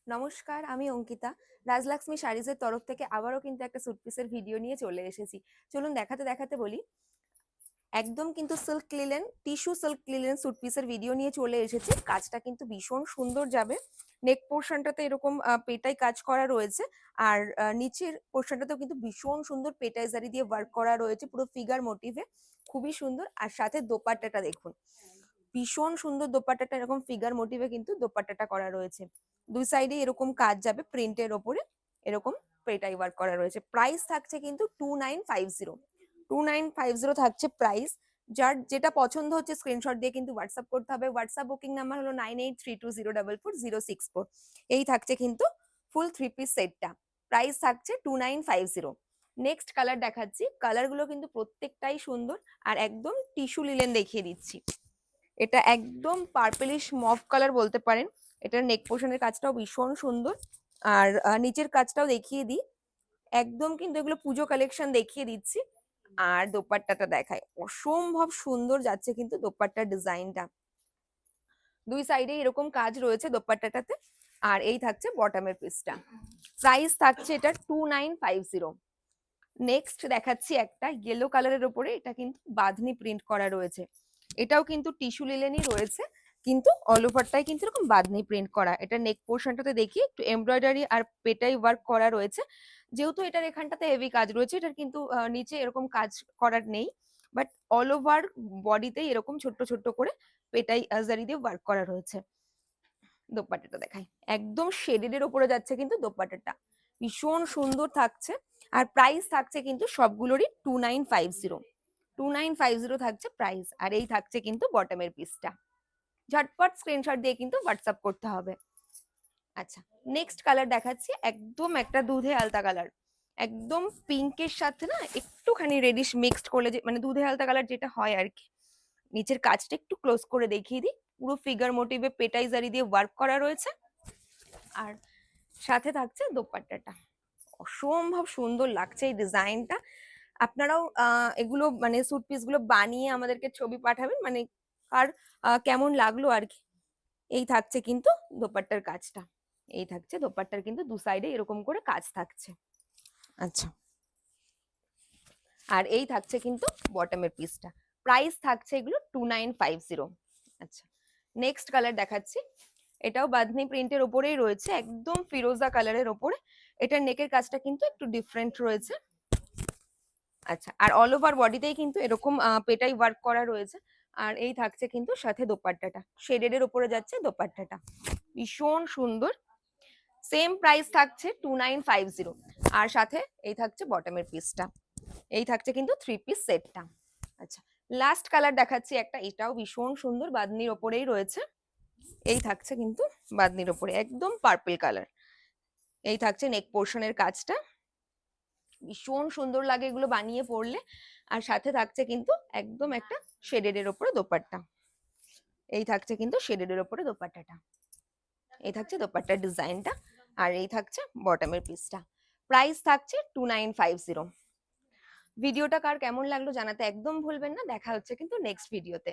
নমস্কার, আমি অঙ্কিতা। রাজলক্ষ্মী শাড়িজের তরফ থেকে আবারও কিন্তু একটা স্যুট পিসের ভিডিও নিয়ে চলে এসেছি। চলুন দেখাতে দেখাতে বলি। একদম কিন্তু silk linen, tissue silk linen suit পিসের ভিডিও নিয়ে চলে এসেছি। কাজটা কিন্তু ভীষণ সুন্দর যাবে। নেক পোর্শনটাতে এরকম পেটাই কাজ করা রয়েছে। আর নিচের পোর্শনটাতেও কিন্তু ভীষণ সুন্দর পেটাই জারি দিয়ে ওয়ার্ক করা রয়েছে, পুরো ফিগার মোটিভে। খুবই সুন্দর। আর সাথে দোপাট্টাটা দেখুন, ভীষণ সুন্দর দোপাট্টাটা, এরকম ফিগার মোটিভে কিন্তু দোপাট্টাটা করা রয়েছে। দুই সাইডে এরকম কাজ যাবে, প্রিন্টের ওপরে এরকম পেটাই ওয়ার্ক করা রয়েছে। প্রাইস থাকছে কিন্তু 2950 থাকছে প্রাইস। যার যেটা পছন্দ হচ্ছে স্ক্রিনশট দিয়ে কিন্তু হোয়াটসঅ্যাপ করতে হবে। হোয়াটসঅ্যাপ বুকিং নাম্বার হলো 9832044064। এই থাকছে কিন্তু ফুল 3 পিস সেটটা। প্রাইস থাকছে 2950। নেক্সট কালার দেখাচ্ছি। কালারগুলো কিন্তু প্রত্যেকটাই সুন্দর। আর একদম টিস্যু লিলেন দেখিয়ে দিচ্ছি। এটা একদম পার্পলিশ মভ কালার বলতে পারেন। এটার নেক পোর্শনের কাজটাও ভীষণ সুন্দর। আর নিচের কাজটাও দেখিয়ে দিই। একদম কিন্তু এগুলো পুজো কালেকশন দেখিয়ে দিচ্ছি। আর দোপাট্টাটা দেখায়, অসম্ভব সুন্দর যাচ্ছে কিন্তু দোপাট্টার ডিজাইনটা। দুই সাইডে এরকম কাজ রয়েছে দোপাট্টাটাতে। আর এই থাকছে বটমের পিসটা। প্রাইস থাকছে এটা 2950। নেক্সট দেখাচ্ছি একটা ইয়েলো কালারের উপরে। এটা কিন্তু বাঁধনি প্রিন্ট করা রয়েছে। এটাও কিন্তু টিস্যু লিলেনই রয়েছে, কিন্তু অল ওভারটাই কিন্তু এরকম বাঁধনি প্রিন্ট করা। এটা নেক পোর্শনটাতে দেখি একটু এমব্রয়ডারি আর পেটাই ওয়ার্ক করা রয়েছে। যেহেতু এটার এখানটাতে হেভি কাজ রয়েছে, এটার কিন্তু নিচে এরকম কাজ করার নেই। বাট অল ওভার বডিতেই এরকম ছোট্ট ছোট্ট করে পেটাই জারি দিয়ে ওয়ার্ক করা রয়েছে। দোপাট্টাটা দেখাই, একদম শেডেড এর উপরে যাচ্ছে কিন্তু দোপাট্টাটা, ভীষণ সুন্দর থাকছে। আর প্রাইস থাকছে কিন্তু সবগুলোরই 2950 থাকছে প্রাইস। আর এই থাকছে কিন্তু বটমের পিসটা। ঝটপট স্ক্রিনশট দিয়ে কিন্তু হোয়াটসঅ্যাপ করতে হবে। আচ্ছা, নেক্সট কালার দেখাচ্ছি। একদম একটা দুধে আলতা কালার, একদম পিঙ্কের সাথে না একটুখানি রেডিশ মিক্সড করলে যে মানে দুধে আলতা কালার যেটা হয় আর কি। নিচের কাজটা একটু ক্লোজ করে দেখিয়ে দিই। পুরো ফিগার মোটিভে পেটাই জারি দিয়ে ওয়ার্ক করা রয়েছে। আর সাথে থাকছে দোপাট্টাটা। অসম্ভব সুন্দর লাগছে এই ডিজাইনটা। আপনারাও এগুলো মানে স্যুট পিস গুলো বানিয়ে আমাদেরকে ছবি পাঠাবেন, মানে আর কেমন লাগলো আর কি। এই থাকছে কিন্তু দোপাট্টার কাজটা। এই থাকছে দোপাট্টার কিন্তু দু সাইডে এরকম করে কাজ থাকছে। আচ্ছা, আর এই থাকছে কিন্তু বটমের পিসটা। প্রাইস থাকছে এগুলো 2950। আচ্ছা, নেক্সট কালার দেখাচ্ছি। এটাও বাঁধনি প্রিন্টের ওপরেই রয়েছে, একদম ফিরোজা কালারের ওপরে। এটার নেকের কাজটা কিন্তু একটু ডিফারেন্ট রয়েছে। আচ্ছা, আর অল ওভার বডিতেই কিন্তু এরকম পেটাই ওয়ার্ক করা রয়েছে। আর এই থাকছে কিন্তু সাথে দোপাট্টাটা, শেডেড এর উপরে যাচ্ছে দোপাট্টাটা, ভীষণ সুন্দর। সেম প্রাইস থাকছে 2950। আর সাথে এই থাকছে বটমের পিসটা। এই থাকছে কিন্তু 3 পিস সেটটা। আচ্ছা, লাস্ট কালার দেখাচ্ছি একটা। এটাও ভীষণ সুন্দর, বাদনির ওপরেই রয়েছে। এই থাকছে কিন্তু বাদনির ওপরে একদম পার্পল কালার। এই থাকছে নেক পোর্শনের কাজটা, ভীষণ সুন্দর লাগে এগুলো বানিয়ে পরলে। আর সাথে থাকছে কিন্তু একদম একটা শেডেড এর ওপরে দোপাট্টা। এই থাকছে কিন্তু শেডেড এর ওপরে দোপাট্টাটা। এই থাকছে দোপাট্টার ডিজাইনটা। আর এই থাকছে বটমের পিসটা। প্রাইস থাকছে 2950। ভিডিওটা কার কেমন লাগলো জানাতে একদম ভুলবেন না। দেখা হচ্ছে কিন্তু নেক্সট ভিডিওতে।